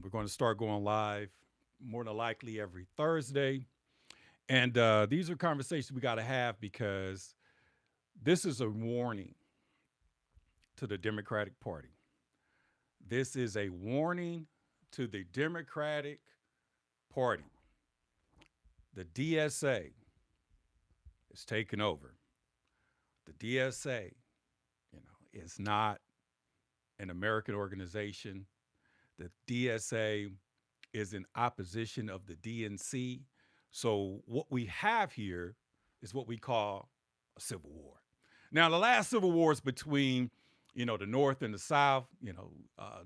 We're going to start going live more than likely every Thursday. And these are conversations we got to have because this is a warning to the Democratic Party. This is a warning to the Democratic Party. The DSA is taking over. The DSA, is not an American organization. The DSA is in opposition of the DNC. So what we have here is what we call a civil war. Now, the last civil wars between, the North and the South,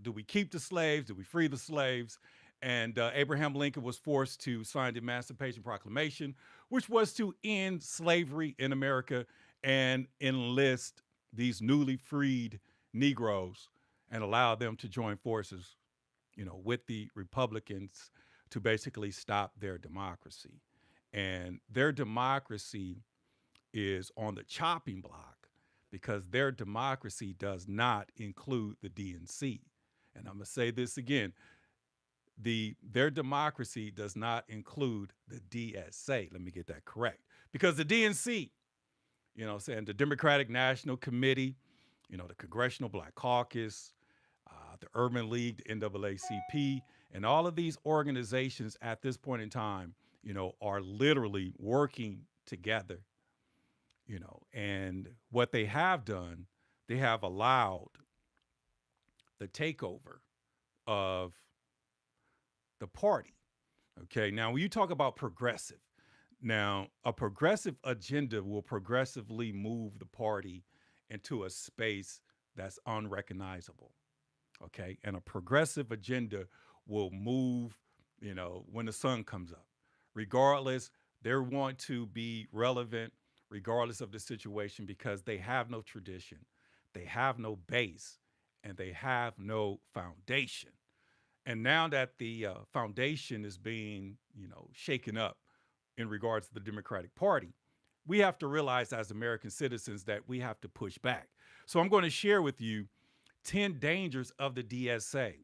do we keep the slaves? Do we free the slaves? And Abraham Lincoln was forced to sign the Emancipation Proclamation, which was to end slavery in America and enlist these newly freed Negroes and allow them to join forces, with the Republicans to basically stop their democracy. And their democracy is on the chopping block because their democracy does not include the DNC. And I'm going to say this again. Their democracy does not include the DSA. Let me get that correct. Because the DNC, saying the Democratic National Committee, the Congressional Black Caucus, the Urban League, the NAACP, and all of these organizations at this point in time, are literally working together, and what they have done, they have allowed the takeover of the party. Okay. Now, when you talk about progressive, now a progressive agenda will progressively move the party into a space that's unrecognizable. Okay. And a progressive agenda will move, when the sun comes up. Regardless, they want to be relevant regardless of the situation because they have no tradition, they have no base, and they have no foundation. And now that the foundation is being, shaken up in regards to the Democratic Party, we have to realize as American citizens that we have to push back. So I'm going to share with you 10 dangers of the DSA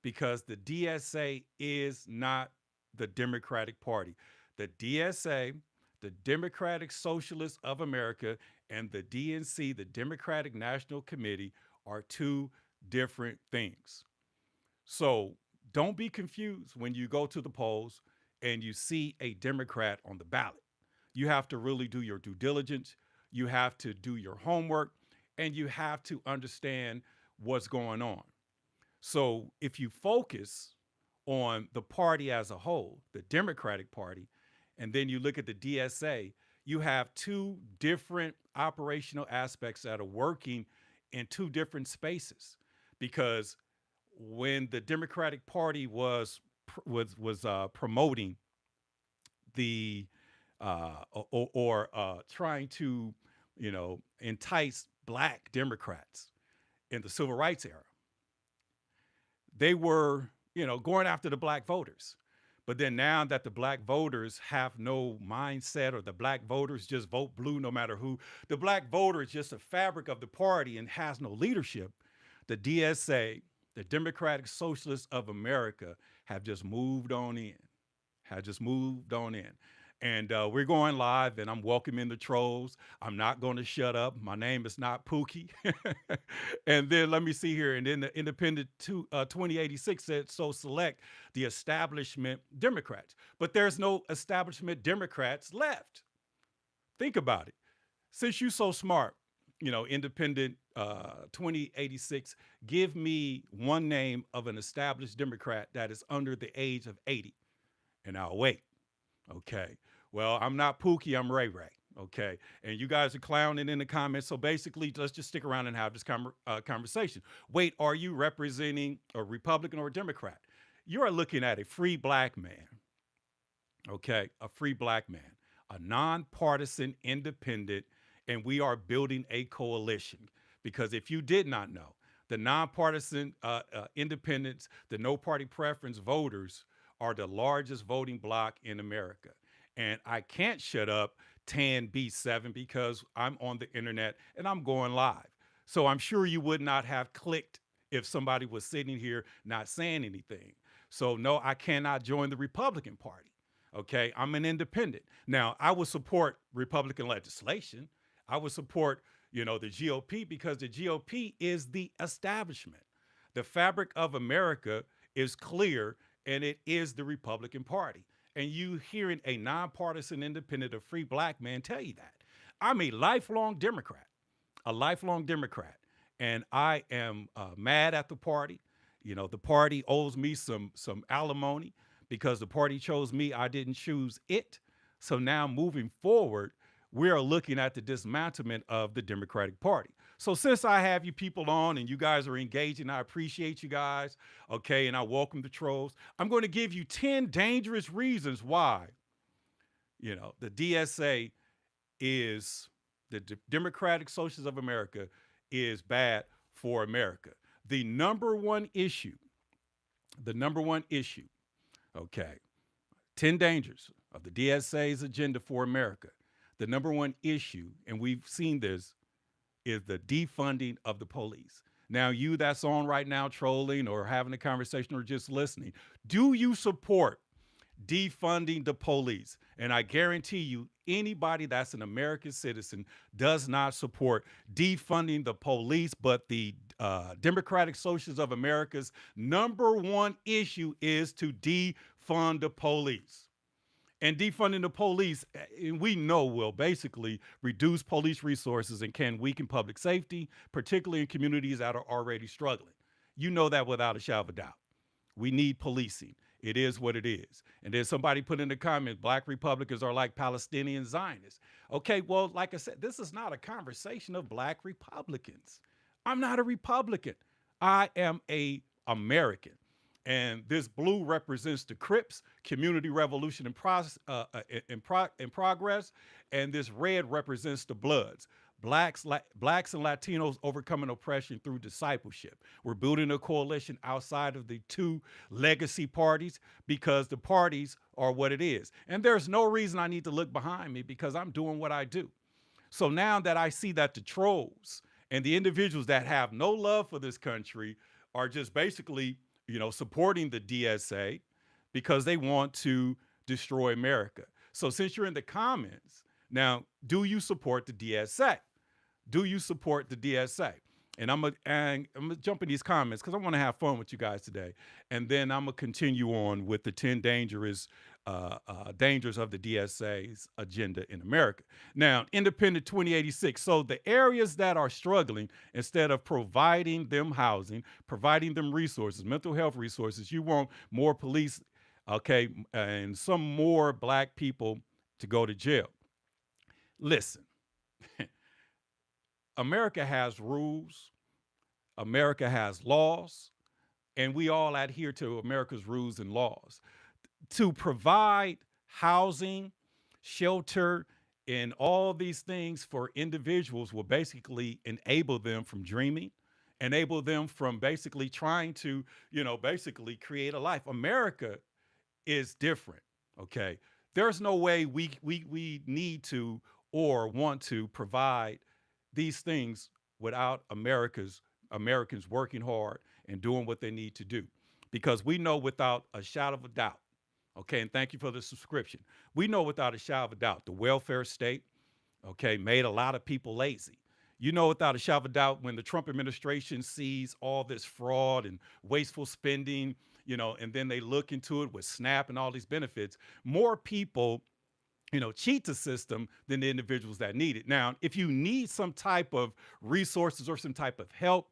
because the DSA is not the Democratic Party. The DSA, the Democratic Socialists of America, and the DNC, the Democratic National Committee, are two different things. So don't be confused when you go to the polls and you see a Democrat on the ballot. You have to really do your due diligence. You have to do your homework and you have to understand what's going on. So if you focus on the party as a whole, the Democratic Party, and then you look at the DSA, you have two different operational aspects that are working in two different spaces. Because when the Democratic Party was promoting the trying to entice black Democrats in the civil rights era, they were going after the black voters. But then now that the black voters have no mindset or the black voters just vote blue no matter who, the black voter is just a fabric of the party and has no leadership. The DSA, the Democratic Socialists of America, have just moved on in, And we're going live, and I'm welcoming the trolls. I'm not going to shut up. My name is not Pookie. And then let me see here. And then the Independent 2086 said, so select the establishment Democrats. But there's no establishment Democrats left. Think about it. Since you're so smart, Independent 2086, give me one name of an established Democrat that is under the age of 80. And I'll wait. Okay. Well, I'm not Pookie, I'm Ray Ray. Okay. And you guys are clowning in the comments. So basically, let's just stick around and have this conversation. Wait, are you representing a Republican or a Democrat? You are looking at a free black man. Okay. A free black man, a nonpartisan independent, and we are building a coalition. Because if you did not know, the nonpartisan independents, the no party preference voters are the largest voting bloc in America. And I can't shut up Tan B7 because I'm on the internet and I'm going live. So I'm sure you would not have clicked if somebody was sitting here not saying anything. So no, I cannot join the Republican Party. Okay, I'm an independent. Now, I would support Republican legislation. I would support, the GOP because the GOP is the establishment. The fabric of America is clear, and it is the Republican Party. And you hearing a nonpartisan, independent, a free black man tell you that. I'm a lifelong Democrat, and I am mad at the party. The party owes me some alimony because the party chose me. I didn't choose it. So now moving forward, we are looking at the dismantlement of the Democratic Party. So since I have you people on and you guys are engaging, I appreciate you guys. Okay, and I welcome the trolls. I'm going to give you 10 dangerous reasons why, the DSA is the Democratic Socialists of America is bad for America. The number one issue, okay, 10 dangers of the DSA's agenda for America. The number one issue, and we've seen this, is the defunding of the police. Now, you that's on right now trolling or having a conversation or just listening, do you support defunding the police? And I guarantee you, anybody that's an American citizen does not support defunding the police, but the Democratic Socialists of America's number one issue is to defund the police. And defunding the police, we know, will basically reduce police resources and can weaken public safety, particularly in communities that are already struggling. You know that without a shadow of a doubt. We need policing. It is what it is. And then somebody put in the comments, Black Republicans are like Palestinian Zionists. Okay, well, like I said, this is not a conversation of Black Republicans. I'm not a Republican. I am an American. And this blue represents the Crips, Community Revolution in progress, and this red represents the Bloods, blacks and Latinos overcoming oppression through discipleship. We're building a coalition outside of the two legacy parties because the parties are what it is. And there's no reason I need to look behind me because I'm doing what I do. So now that I see that the trolls and the individuals that have no love for this country are just basically supporting the DSA because they want to destroy America. So since you're in the comments, now, do you support the DSA? Do you support the DSA? And I'm gonna jump in these comments because I want to have fun with you guys today. And then I'm gonna continue on with the 10 dangers of the DSA's agenda in America. Now, Independent 2086. So the areas that are struggling, instead of providing them housing, providing them resources, mental health resources, you want more police, okay, and some more Black people to go to jail. Listen, America has rules, America has laws, and we all adhere to America's rules and laws. To provide housing, shelter, and all these things for individuals will basically enable them from dreaming, enable them from basically trying to, basically create a life. America is different, okay? There's no way we need to or want to provide these things without Americans working hard and doing what they need to do. Because we know without a shadow of a doubt, okay, and thank you for the subscription. We know without a shadow of a doubt, the welfare state, okay, made a lot of people lazy. You know without a shadow of a doubt, when the Trump administration sees all this fraud and wasteful spending, and then they look into it with SNAP and all these benefits, more people cheat the system than the individuals that need it. Now, if you need some type of resources or some type of help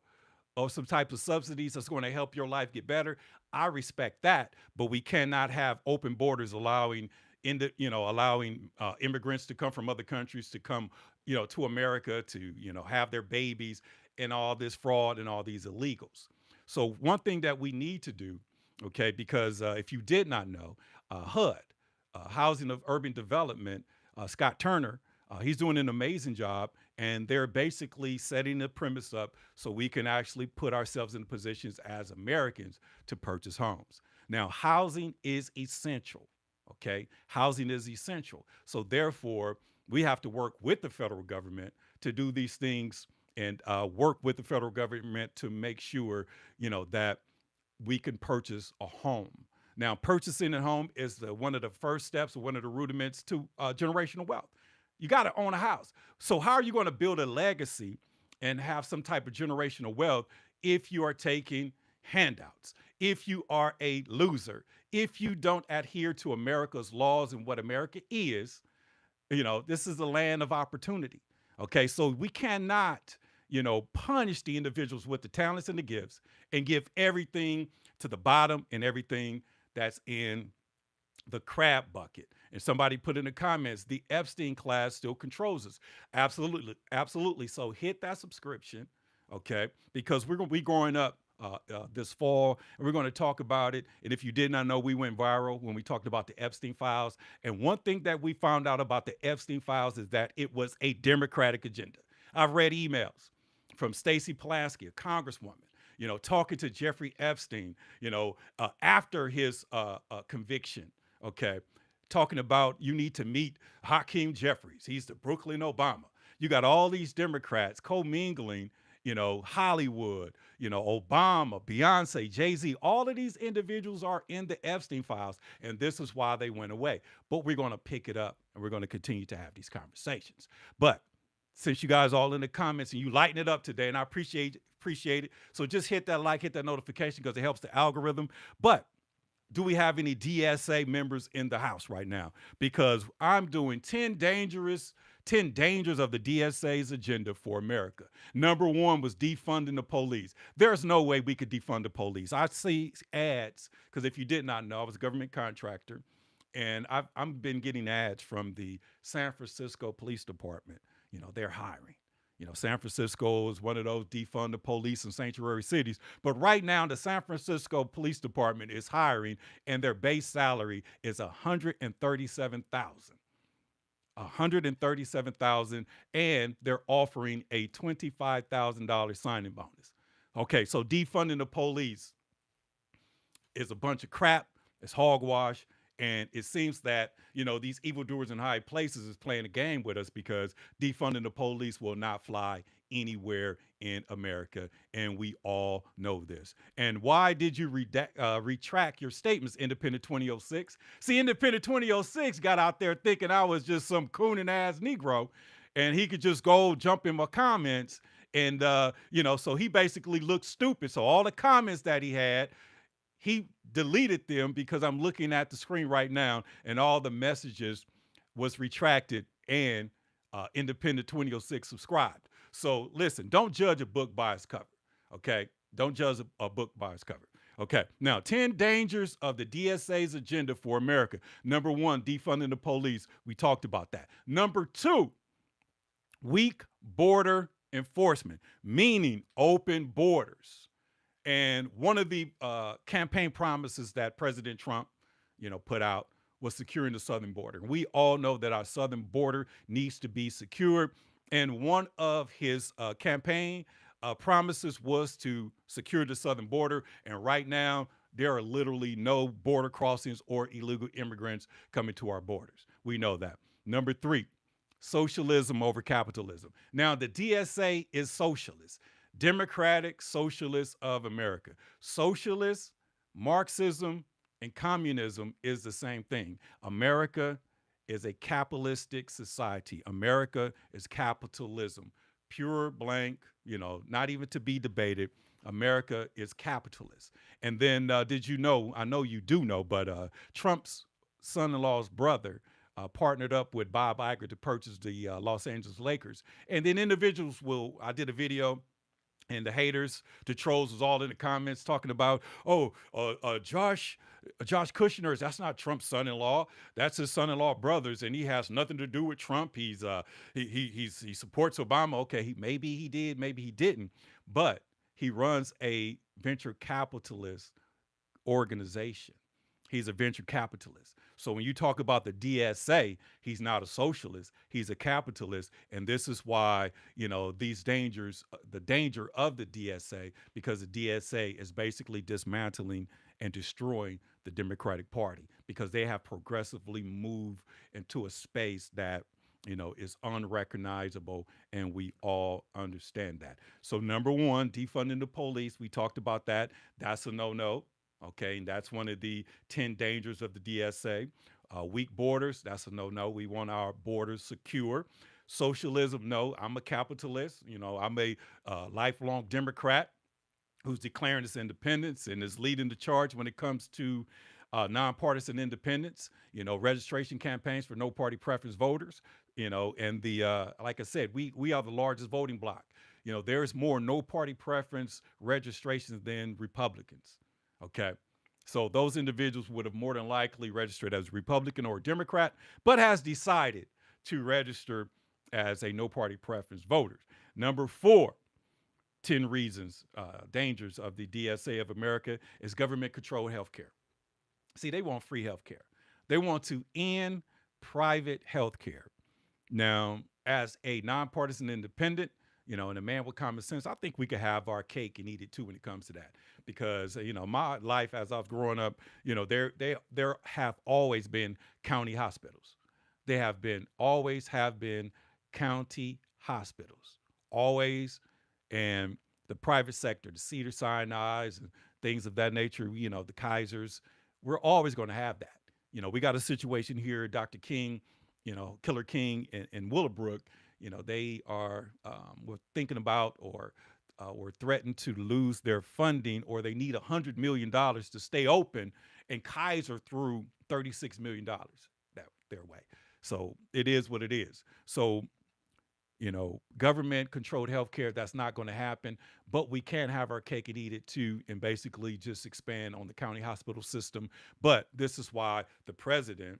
or some type of subsidies that's going to help your life get better, I respect that. But we cannot have open borders allowing immigrants to come from other countries to come, to America to, have their babies and all this fraud and all these illegals. So one thing that we need to do, okay, because if you did not know, HUD, Housing of Urban Development, Scott Turner, he's doing an amazing job, and they're basically setting the premise up so we can actually put ourselves in positions as Americans to purchase homes. Now, housing is essential, okay? Housing is essential. So therefore, we have to work with the federal government to do these things and work with the federal government to make sure, that we can purchase a home. Now, purchasing a home is one of the first steps or one of the rudiments to generational wealth. You got to own a house. So, how are you going to build a legacy and have some type of generational wealth if you are taking handouts, if you are a loser, if you don't adhere to America's laws and what America is? This is a land of opportunity. Okay, so we cannot, punish the individuals with the talents and the gifts and give everything to the bottom and everything that's in the crab bucket. And somebody put in the comments, the Epstein class still controls us. Absolutely, absolutely. So hit that subscription, okay? Because we're going to be growing up this fall, and we're going to talk about it. And if you did not know, we went viral when we talked about the Epstein files. And one thing that we found out about the Epstein files is that it was a Democratic agenda. I've read emails from Stacey Pulaski, a congresswoman, talking to Jeffrey Epstein, after his conviction, okay, talking about you need to meet Hakeem Jeffries. He's the Brooklyn Obama. You got all these Democrats commingling, Hollywood, Obama, Beyonce, Jay-Z. All of these individuals are in the Epstein files, and this is why they went away. But we're going to pick it up, and we're going to continue to have these conversations. But since you guys all in the comments and you lighten it up today, and I appreciate it. So just hit that like, hit that notification because it helps the algorithm. But do we have any DSA members in the house right now? Because I'm doing 10 dangers of the DSA's agenda for America. Number one was defunding the police. There's no way we could defund the police. I see ads, because if you did not know, I was a government contractor, and I've been getting ads from the San Francisco Police Department. They're hiring. San Francisco is one of those defund the police and sanctuary cities. But right now, the San Francisco Police Department is hiring, and their base salary is $137,000. $137,000, and they're offering a $25,000 signing bonus. Okay, so defunding the police is a bunch of crap. It's hogwash. And it seems that, these evildoers in high places is playing a game with us because defunding the police will not fly anywhere in America. And we all know this. And why did you retract your statements, Independent 2006? See, Independent 2006 got out there thinking I was just some cooning ass Negro and he could just go jump in my comments. And, so he basically looked stupid. So all the comments that he had, he deleted them because I'm looking at the screen right now and all the messages was retracted and Independent 2006 subscribed. So listen, don't judge a book by its cover, okay? Don't judge a book by its cover. Okay, now 10 dangers of the DSA's agenda for America. Number one, defunding the police. We talked about that. Number two, weak border enforcement, meaning open borders. And one of the campaign promises that President Trump, put out was securing the southern border. We all know that our southern border needs to be secured. And one of his campaign promises was to secure the southern border. And right now, there are literally no border crossings or illegal immigrants coming to our borders. We know that. Number three, socialism over capitalism. Now, the DSA is socialist. Democratic Socialists of America. Socialists, Marxism, and communism is the same thing. America is a capitalistic society. America is capitalism. Pure blank, not even to be debated. America is capitalist. And then did you know, I know you do know, but Trump's son-in-law's brother partnered up with Bob Iger to purchase the Los Angeles Lakers. And then individuals I did a video, and the haters, the trolls was all in the comments talking about, Josh Kushner, that's not Trump's son-in-law. That's his son-in-law brothers, and he has nothing to do with Trump. He supports Obama. Okay, maybe he did, maybe he didn't, but he runs a venture capitalist organization. He's a venture capitalist. So when you talk about the DSA, he's not a socialist, he's a capitalist. And this is why, these dangers, the danger of the DSA, because the DSA is basically dismantling and destroying the Democratic Party because they have progressively moved into a space that, is unrecognizable. And we all understand that. So number one, defunding the police. We talked about that. That's a no-no. Okay, and that's one of the 10 dangers of the DSA. Weak borders, that's a no no. We want our borders secure. Socialism, no. I'm a capitalist. I'm a lifelong Democrat who's declaring its independence and is leading the charge when it comes to nonpartisan independence, registration campaigns for no party preference voters, and like I said, we are the largest voting bloc. There's more no party preference registrations than Republicans. Okay. So those individuals would have more than likely registered as a Republican or a Democrat, but has decided to register as a no party preference voter. Number four, 10 reasons, dangers of the DSA of America is government controlled healthcare. See, they want free healthcare. They want to end private healthcare. Now, as a nonpartisan independent, and a man with common sense, I think we could have our cake and eat it too when it comes to that. Because my life as I was growing up, there have always been county hospitals. They have been always have been county hospitals, always, and the private sector, the Cedar Sinai's and things of that nature. The Kaisers. We're always going to have that. We got a situation here, Dr. King, Killer King and Willowbrook, they are were thinking about or were threatened to lose their funding, or they need $100 million to stay open, and Kaiser threw $36 million their way. So it is what it is. So government controlled healthcare, that's not going to happen, but we can have our cake and eat it too, and basically just expand on the county hospital system. But this is why the president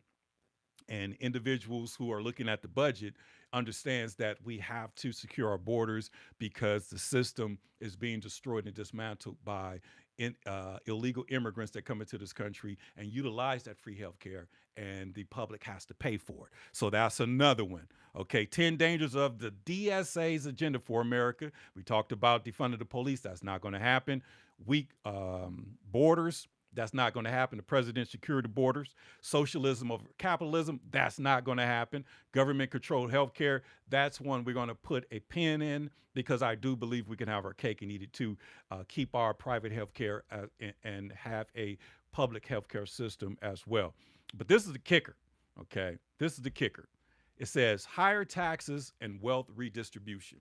and individuals who are looking at the budget understands that we have to secure our borders because the system is being destroyed and dismantled by illegal immigrants that come into this country and utilize that free health care, and the public has to pay for it. So that's another one. Okay, 10 dangers of the DSA's agenda for America. We talked about defunding the police. That's not going to happen. Weak borders. That's not going to happen. The president secured the borders. Socialism over capitalism. That's not going to happen. Government controlled healthcare. That's one we're going to put a pin in, because I do believe we can have our cake and eat it too. Keep our private healthcare and have a public healthcare system as well. But this is the kicker. Okay, this is the kicker. It says higher taxes and wealth redistribution.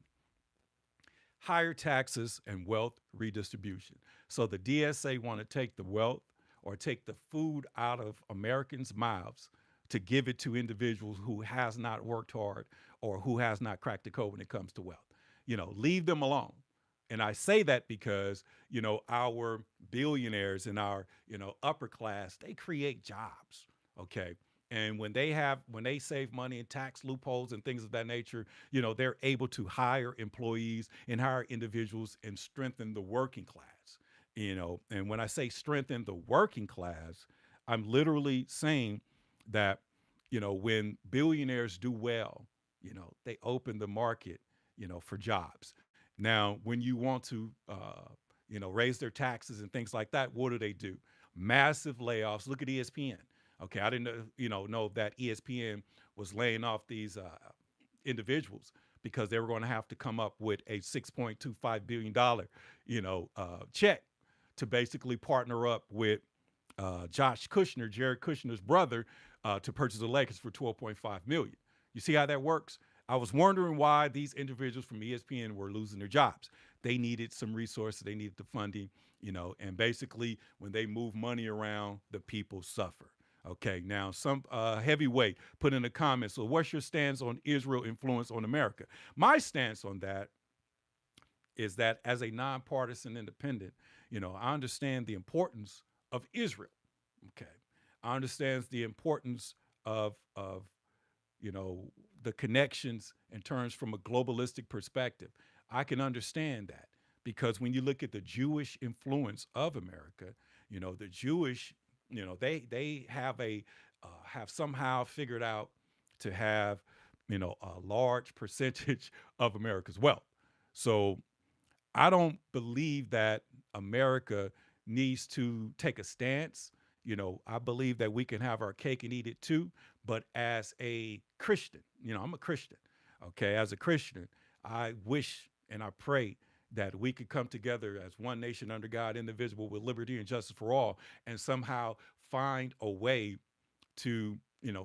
Higher taxes and wealth redistribution. So the DSA want to take the wealth or take the food out of Americans' mouths to give it to individuals who has not worked hard or who has not cracked the code when it comes to wealth. Leave them alone. And I say that because, our billionaires and our, upper class, they create jobs. Okay. And when they save money in tax loopholes and things of that nature, they're able to hire employees and hire individuals and strengthen the working class. And when I say strengthen the working class, I'm literally saying that, when billionaires do well, they open the market, for jobs. Now, when you want to, raise their taxes and things like that, what do? Massive layoffs. Look at ESPN. Okay, I didn't know that ESPN was laying off these individuals because they were going to have to come up with a $6.25 billion, check to basically partner up with Josh Kushner, Jared Kushner's brother, to purchase the Lakers for $12.5 million. You see how that works? I was wondering why these individuals from ESPN were losing their jobs. They needed some resources, they needed the funding, and basically when they move money around, the people suffer. Okay, now some heavyweight put in the comments, so what's your stance on Israel influence on America? My stance on that is that as a nonpartisan independent, I understand the importance of Israel. Okay, I understand the importance of the connections in terms from a globalistic perspective. I can understand that because when you look at the Jewish influence of America, the Jewish, they have somehow figured out to have, a large percentage of America's wealth. So I don't believe that America needs to take a stance. I believe that we can have our cake and eat it too. But as a Christian, I'm a Christian. Okay, as a Christian, I wish and I pray that we could come together as one nation under God, indivisible, with liberty and justice for all, and somehow find a way to,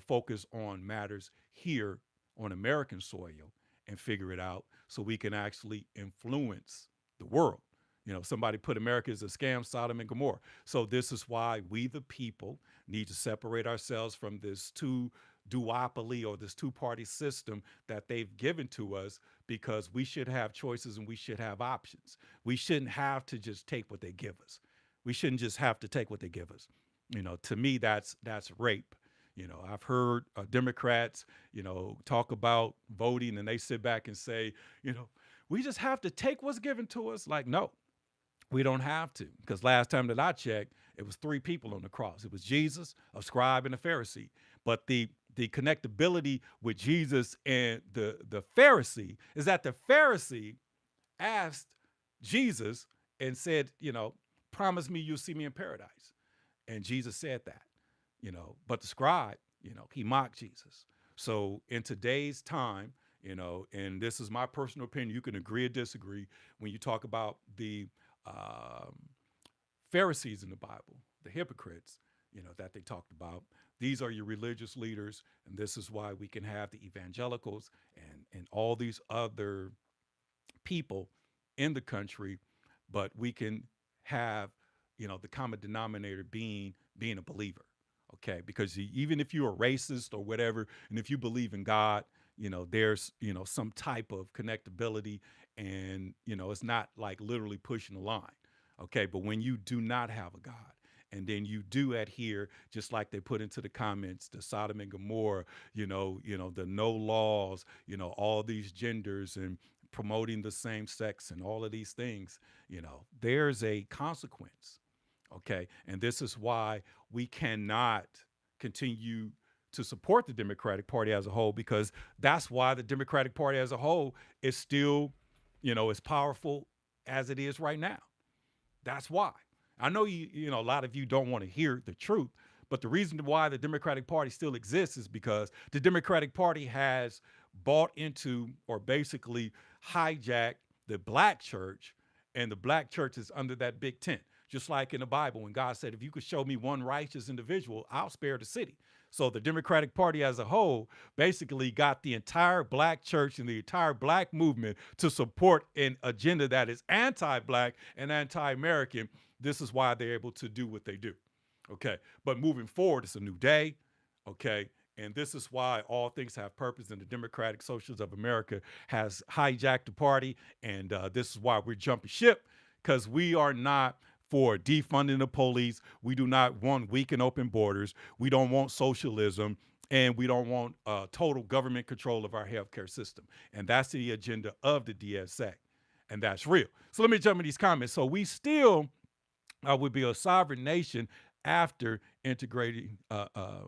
focus on matters here on American soil and figure it out so we can actually influence the world. Somebody put America as a scam, Sodom and Gomorrah. So this is why we, the people, need to separate ourselves from this duopoly or this two-party system that they've given to us, because we should have choices and we should have options. We shouldn't have to just take what they give us. We shouldn't just have to take what they give us. To me, that's rape. I've heard Democrats, talk about voting, and they sit back and say, we just have to take what's given to us. Like, no, we don't have to, because last time that I checked, it was 3 people on the cross. It was Jesus, a scribe, and a Pharisee. But the connectability with Jesus and the Pharisee is that the Pharisee asked Jesus and said, promise me you'll see me in paradise. And Jesus said that, but the scribe, he mocked Jesus. So in today's time, and this is my personal opinion, you can agree or disagree, when you talk about the Pharisees in the Bible, the hypocrites, that they talked about. These are your religious leaders, and this is why we can have the evangelicals and all these other people in the country, but we can have, the common denominator being a believer, okay? Because even if you're a racist or whatever, and if you believe in God, there's, some type of connectability, and, it's not like literally pushing the line, okay? But when you do not have a God, and then you do adhere, just like they put into the comments, the Sodom and Gomorrah, the no laws, all these genders and promoting the same sex and all of these things, there's a consequence, okay? And this is why we cannot continue to support the Democratic Party as a whole, because that's why the Democratic Party as a whole is still, as powerful as it is right now. That's why. I know a lot of you don't want to hear the truth, but the reason why the Democratic Party still exists is because the Democratic Party has bought into, or basically hijacked, the black church, and the black church is under that big tent. Just like in the Bible, when God said, if you could show me one righteous individual, I'll spare the city. So the Democratic Party as a whole basically got the entire black church and the entire black movement to support an agenda that is anti-black and anti-American. This is why they're able to do what they do, okay? But moving forward, it's a new day, okay? And this is why all things have purpose, and the Democratic Socialists of America has hijacked the party, and this is why we're jumping ship, because we are not for defunding the police. We do not want weak and open borders. We don't want socialism, and we don't want total government control of our healthcare system. And that's the agenda of the DSA, and that's real. So let me jump in these comments. So we still would be a sovereign nation after integrating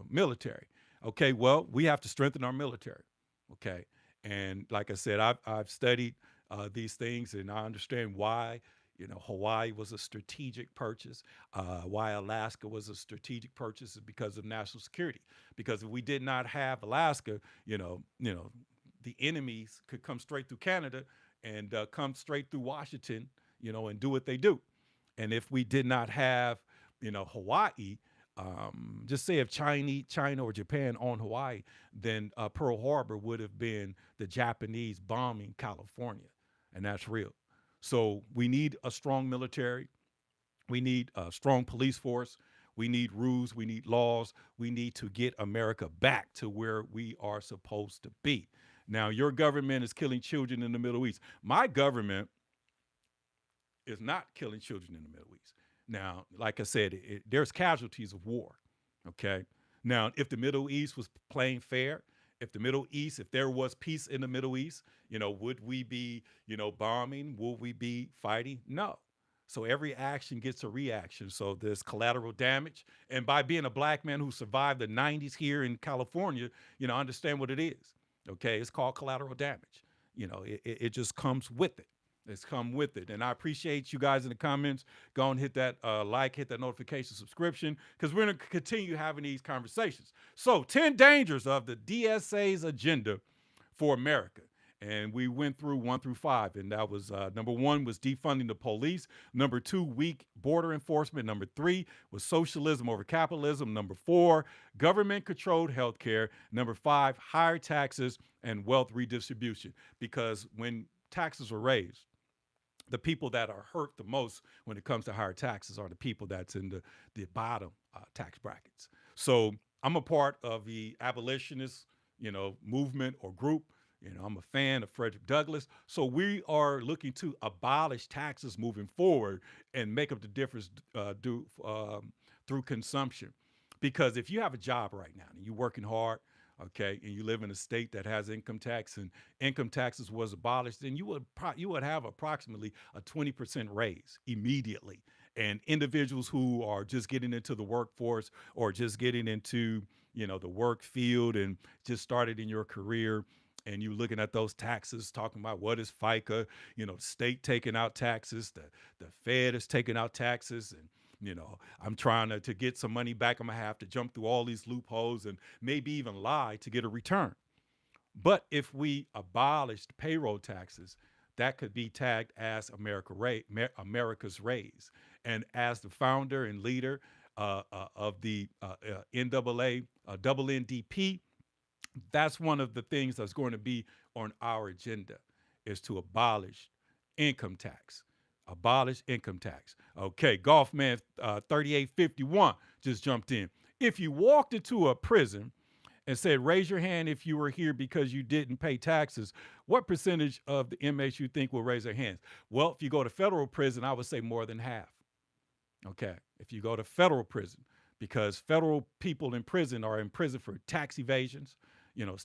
military. Okay, well, we have to strengthen our military. Okay, and like I said, I've studied these things, and I understand why. Hawaii was a strategic purchase. Why Alaska was a strategic purchase is because of national security. Because if we did not have Alaska, the enemies could come straight through Canada and come straight through Washington, and do what they do. And if we did not have, Hawaii, just say if China or Japan owned Hawaii, then Pearl Harbor would have been the Japanese bombing California. And that's real. So we need a strong military. We need a strong police force. We need rules. We need laws. We need to get America back to where we are supposed to be. Now, your government is killing children in the Middle East. My government is not killing children in the Middle East. Now, like I said, there's casualties of war, okay? Now, if the Middle East was playing fair, if there was peace in the Middle East, would we be, bombing? Will we be fighting? No. So every action gets a reaction. So there's collateral damage. And by being a black man who survived the 90s here in California, understand what it is, okay? It's called collateral damage. It just comes with it. It's come with it. And I appreciate you guys in the comments. Go and hit that like, hit that notification, subscription, because we're going to continue having these conversations. So 10 dangers of the DSA's agenda for America. And we went through 1 through 5, and that was number 1 was defunding the police. Number 2, weak border enforcement. Number 3 was socialism over capitalism. Number 4, government-controlled healthcare. Number 5, higher taxes and wealth redistribution. Because when taxes are raised, the people that are hurt the most when it comes to higher taxes are the people that's in the bottom tax brackets. So I'm a part of the abolitionist, movement or group. I'm a fan of Frederick Douglass. So we are looking to abolish taxes moving forward and make up the difference through consumption. Because if you have a job right now and you're working hard, okay, and you live in a state that has income tax and income taxes was abolished, then you would have approximately a 20% raise immediately. And individuals who are just getting into the workforce or just getting into the work field and just started in your career, and you looking at those taxes, talking about what is FICA, state taking out taxes, the Fed is taking out taxes, and I'm trying to get some money back. I'm gonna have to jump through all these loopholes and maybe even lie to get a return. But if we abolished payroll taxes, that could be tagged as America's raise. And as the founder and leader of the NAA, double NDP, that's one of the things that's going to be on our agenda is to abolish income tax. Abolish income tax. Okay, Golfman 3851 just jumped in. If you walked into a prison and said, raise your hand if you were here because you didn't pay taxes, what percentage of the inmates you think will raise their hands? Well, if you go to federal prison, I would say more than half. Okay, if you go to federal prison, because federal people in prison are in prison for tax evasions,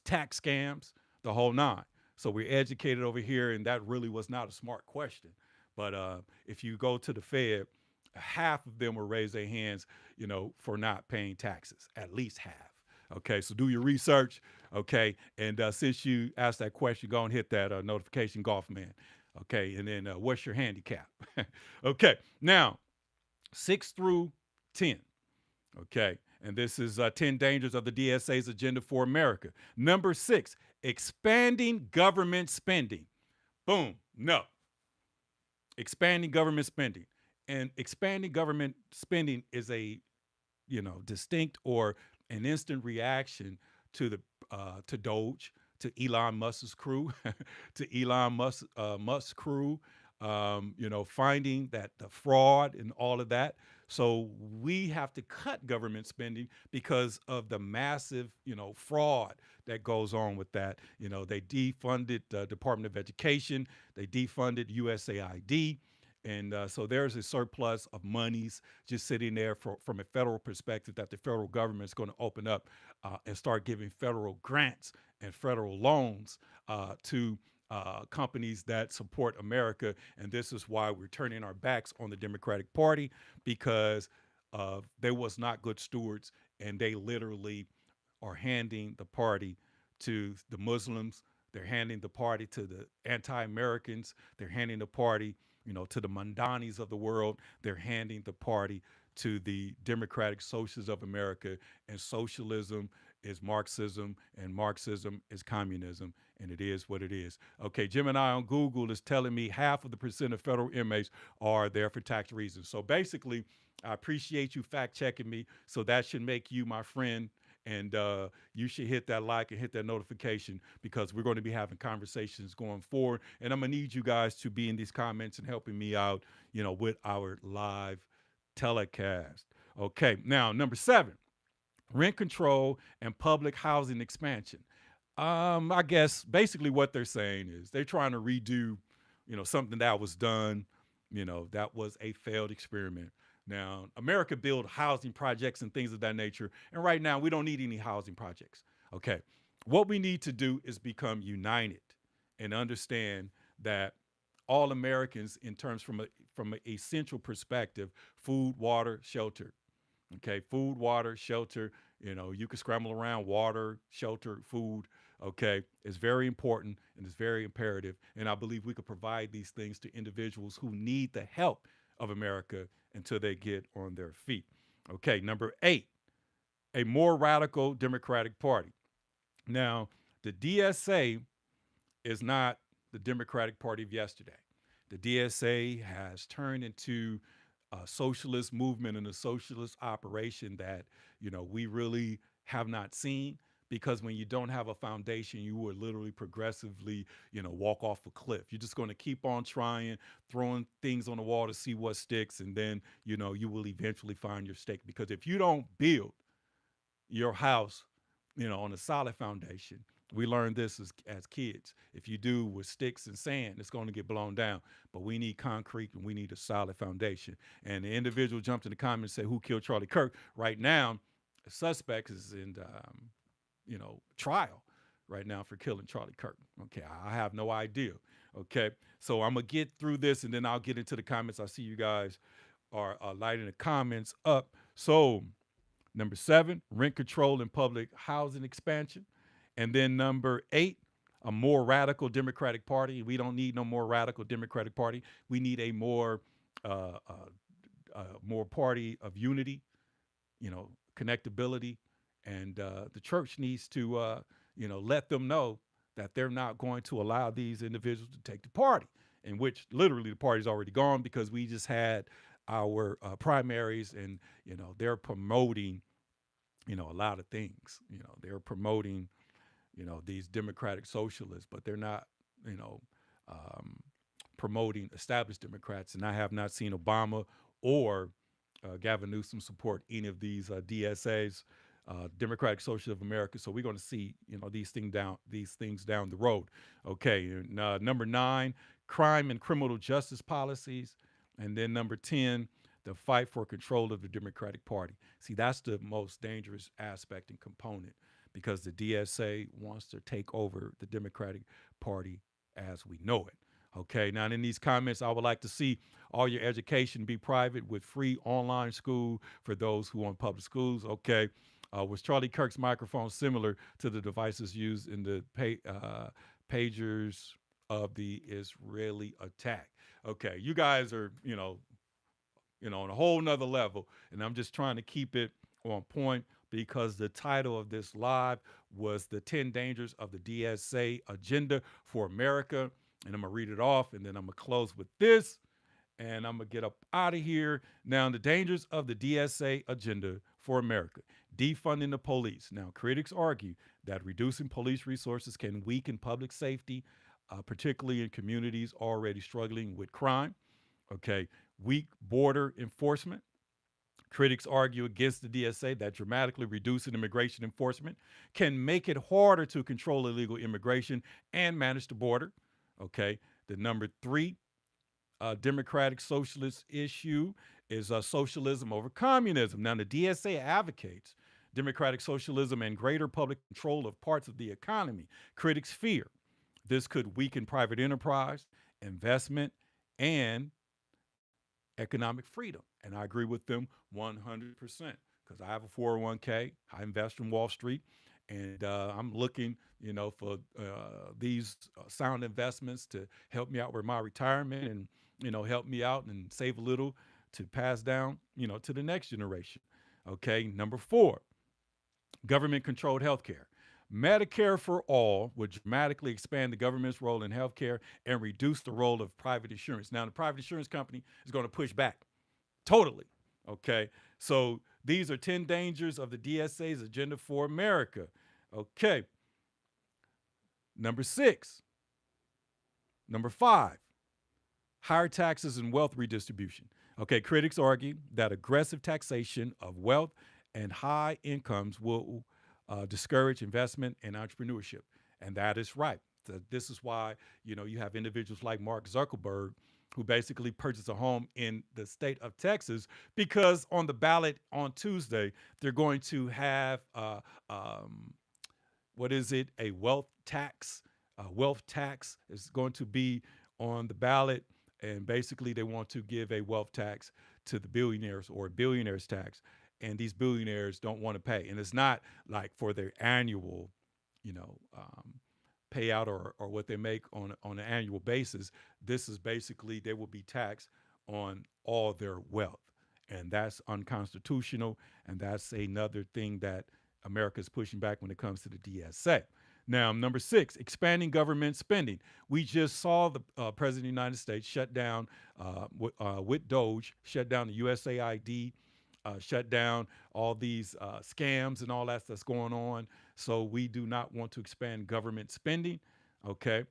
tax scams, the whole nine. So we're educated over here, and that really was not a smart question. But if you go to the Fed, half of them will raise their hands, for not paying taxes, at least half. Okay, so do your research. Okay, and since you asked that question, go and hit that notification, Golfman. Okay, and then what's your handicap? Okay, now 6 through 10. Okay, and this is 10 dangers of the DSA's agenda for America. Number 6, expanding government spending. Boom, no. Expanding government spending. And expanding government spending is a, distinct or an instant reaction to to Doge, to Elon Musk's crew, to Elon Musk's crew, finding that the fraud and all of that. So we have to cut government spending because of the massive, fraud that goes on with that. They defunded the Department of Education. They defunded USAID. And so there's a surplus of monies just sitting there from a federal perspective that the federal government is going to open up and start giving federal grants and federal loans to companies that support America. And this is why we're turning our backs on the Democratic Party, because they was not good stewards, and they literally are handing the party to the Muslims. They're handing the party to the anti-Americans. They're handing the party, to the Mamdanis of the world. They're handing the party to the Democratic Socialists of America. And socialism is Marxism, and Marxism is communism, and it is what it is. Okay, Gemini on Google is telling me half of the percent of federal inmates are there for tax reasons. So basically, I appreciate you fact checking me. So that should make you my friend. And you should hit that like and hit that notification, because we're going to be having conversations going forward. And I'm going to need you guys to be in these comments and helping me out, with our live telecast. Okay, now number 7, rent control and public housing expansion. I guess basically what they're saying is they're trying to redo, something that was done, that was a failed experiment. Now, America built housing projects and things of that nature. And right now, we don't need any housing projects. Okay. What we need to do is become united and understand that all Americans, in terms from an essential perspective, food, water, shelter. Okay. Food, water, shelter. You can scramble around water, shelter, food. Okay. It's very important and it's very imperative. And I believe we could provide these things to individuals who need the help of America until they get on their feet. Okay, number 8, a more radical Democratic Party. Now, the DSA is not the Democratic Party of yesterday. The DSA has turned into a socialist movement and a socialist operation that, we really have not seen, because when you don't have a foundation, you will literally progressively, walk off a cliff. You're just going to keep on trying, throwing things on the wall to see what sticks, and then, you will eventually find your stake. Because if you don't build your house, on a solid foundation. We learned this as kids. If you do with sticks and sand, it's going to get blown down. But we need concrete and we need a solid foundation. And the individual jumped in the comments and said, "Who killed Charlie Kirk?" Right now, the suspect is in, trial right now for killing Charlie Kirk. Okay, I have no idea. Okay, so I'm gonna get through this and then I'll get into the comments. I see you guys are lighting the comments up. So number 7, rent control and public housing expansion. And then number 8, a more radical Democratic Party. We don't need no more radical Democratic Party. We need a more party of unity, connectability, and the church needs to, let them know that they're not going to allow these individuals to take the party. In which literally the party's already gone, because we just had our primaries, and they're promoting a lot of things. They're promoting, these democratic socialists, but they're not, you know, um, promoting established Democrats. And I have not seen Obama or Gavin Newsom support any of these DSAs, Democratic Socialists of America. So we're going to see, these things down the road. Okay, and, number 9, crime and criminal justice policies, and then number 10, the fight for control of the Democratic Party. See, that's the most dangerous aspect and component, because the DSA wants to take over the Democratic Party as we know it. Okay, now in these comments, I would like to see all your education be private with free online school for those who want public schools. Okay, was Charlie Kirk's microphone similar to the devices used in the pagers of the Israeli attack? Okay, you guys are, on a whole nother level. And I'm just trying to keep it on point, because the title of this live was The 10 Dangers of the DSA Agenda for America. And I'm going to read it off, and then I'm going to close with this, and I'm going to get up out of here. Now, the dangers of the DSA agenda for America: defunding the police. Now, critics argue that reducing police resources can weaken public safety, particularly in communities already struggling with crime. Okay, weak border enforcement. Critics argue against the DSA that dramatically reducing immigration enforcement can make it harder to control illegal immigration and manage the border. Okay, the number 3 Democratic Socialist issue is socialism over communism. Now, the DSA advocates democratic socialism and greater public control of parts of the economy. Critics fear this could weaken private enterprise, investment, and economic freedom. And I agree with them 100%, because I have a 401k. I invest in Wall Street, and I'm looking, for these sound investments to help me out with my retirement, and, help me out and save a little to pass down, to the next generation. Okay. Number 4, government controlled healthcare. Medicare for all would dramatically expand the government's role in healthcare and reduce the role of private insurance. Now, the private insurance company is going to push back totally. Okay. So these are 10 dangers of the DSA's agenda for America. Okay. Number 6. Number 5, higher taxes and wealth redistribution. Okay. Critics argue that aggressive taxation of wealth and high incomes will discourage investment and entrepreneurship. And that is right. This is why, you have individuals like Mark Zuckerberg, who basically purchased a home in the state of Texas, because on the ballot on Tuesday, they're going to have, what is it, a wealth tax. Wealth tax is going to be on the ballot. And basically, they want to give a wealth tax to the billionaires, or a billionaires tax. And these billionaires don't want to pay. And it's not like for their annual, you know, payout, or what they make on an annual basis. This is basically, they will be taxed on all their wealth. And that's unconstitutional. And that's another thing that America is pushing back when it comes to the DSA. Now, number six, expanding government spending. We just saw the President of the United States shut down with Doge, shut down the USAID, shut down all these scams and all that's going on. So we do not want to expand government spending, okay?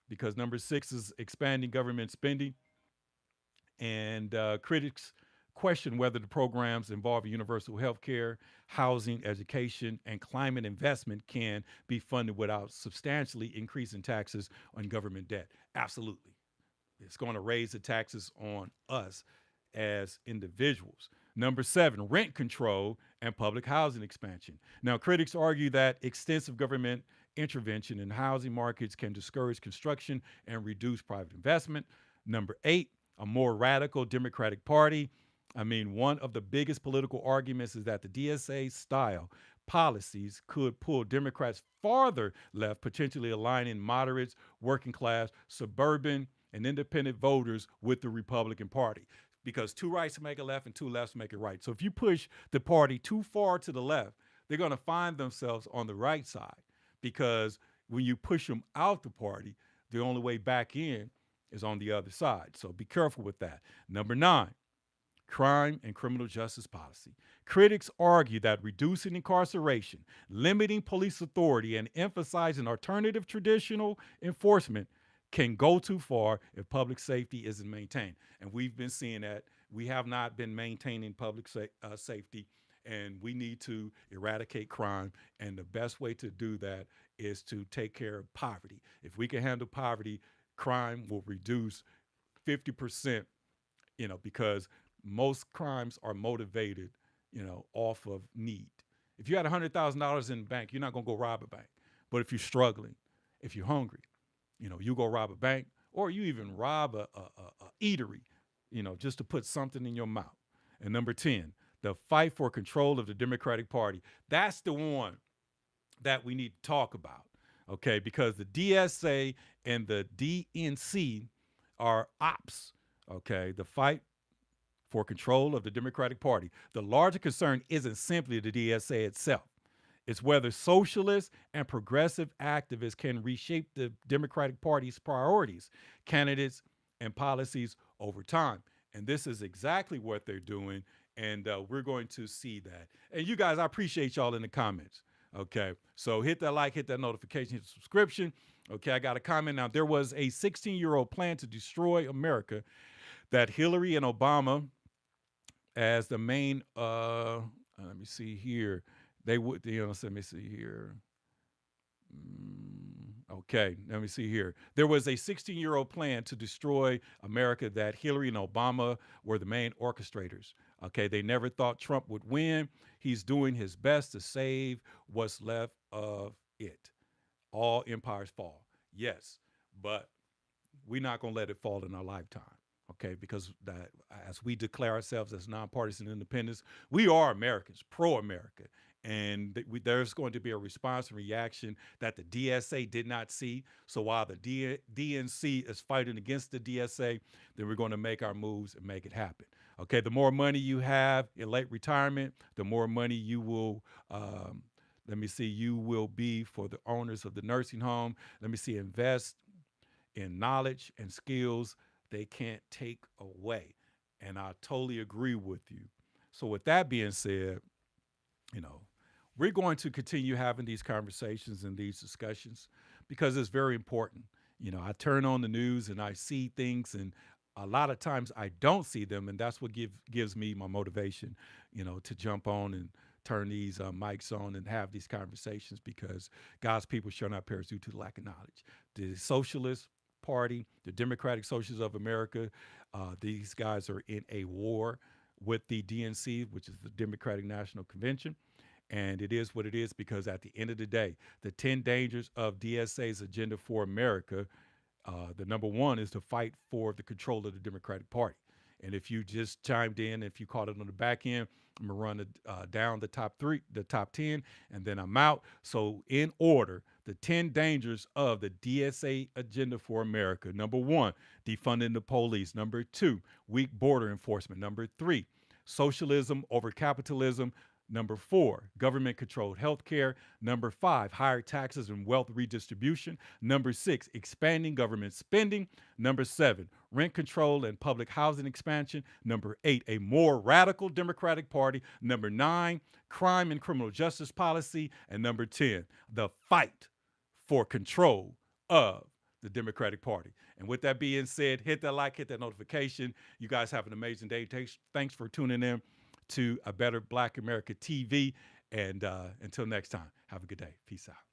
Because number six is expanding government spending. And critics question whether the programs involving universal health care, housing, education, and climate investment can be funded without substantially increasing taxes on government debt. Absolutely. It's going to raise the taxes on us as individuals. Number seven, rent control and public housing expansion. Now, critics argue that extensive government intervention in housing markets can discourage construction and reduce private investment. Number eight, a more radical Democratic Party. I mean, one of the biggest political arguments is that the DSA style policies could pull Democrats farther left, potentially aligning moderates, working class, suburban, and independent voters with the Republican Party. Because two rights make a left and two lefts make it right. So if you push the party too far to the left, they're going to find themselves on the right side. Because when you push them out the party, the only way back in is on the other side. So be careful with that. Number nine, crime and criminal justice policy. Critics argue that reducing incarceration, limiting police authority, and emphasizing alternative traditional enforcement can go too far if public safety isn't maintained. And we've been seeing that. We have not been maintaining public safety, and we need to eradicate crime. And the best way to do that is to take care of poverty. If we can handle poverty, crime will reduce 50%, because most crimes are motivated, off of need. If you had $100,000 in the bank, you're not going to go rob a bank. But if you're struggling, if you're hungry, you go rob a bank, or you even rob a eatery, just to put something in your mouth. And number 10, the fight for control of the Democratic Party. That's the one that we need to talk about, okay? Because the DSA and the DNC are ops, okay? The fight for control of the Democratic Party. The larger concern isn't simply the DSA itself. It's whether socialists and progressive activists can reshape the Democratic Party's priorities, candidates, and policies over time. And this is exactly what they're doing, and we're going to see that. And you guys, I appreciate y'all in the comments. Okay, so hit that like, hit that notification, hit the subscription. Okay, I got a comment now. There was a 16-year-old plan to destroy America that Hillary and Obama, as the main, let me see here. They would, let me see here. Okay, let me see here. There was a 16-year-old plan to destroy America that Hillary and Obama were the main orchestrators. Okay, they never thought Trump would win. He's doing his best to save what's left of it. All empires fall. Yes, but we're not going to let it fall in our lifetime. Okay, because as we declare ourselves as nonpartisan independents, we are Americans, pro-America. And there's going to be a response and reaction that the DSA did not see. So while the DNC is fighting against the DSA, then we're going to make our moves and make it happen. Okay, the more money you have in late retirement, the more money you will, you will be for the owners of the nursing home. Invest in knowledge and skills they can't take away. And I totally agree with you. So with that being said, we're going to continue having these conversations and these discussions because it's very important. I turn on the news and I see things, and a lot of times I don't see them, and that's what gives me my motivation, to jump on and turn these mics on and have these conversations, because God's people shall not perish due to the lack of knowledge. The Socialist Party, the Democratic Socialists of America, these guys are in a war with the DNC, which is the Democratic National Convention. And it is what it is, because at the end of the day, the 10 dangers of DSA's agenda for America, the number one is to fight for the control of the Democratic Party. And if you just chimed in, if you caught it on the back end, I'm going to run it down the top 10, and then I'm out. So in order, the 10 dangers of the DSA agenda for America. Number one, defunding the police. Number two, weak border enforcement. Number three, socialism over capitalism. Number 4, government-controlled healthcare. Number 5, higher taxes and wealth redistribution. Number 6, expanding government spending. Number 7, rent control and public housing expansion. Number 8, a more radical Democratic Party. Number 9, crime and criminal justice policy. And number 10, the fight for control of the Democratic Party. And with that being said, hit that like, hit that notification. You guys have an amazing day. Thanks for tuning in to A Better Black America TV. And until next time, have a good day. Peace out.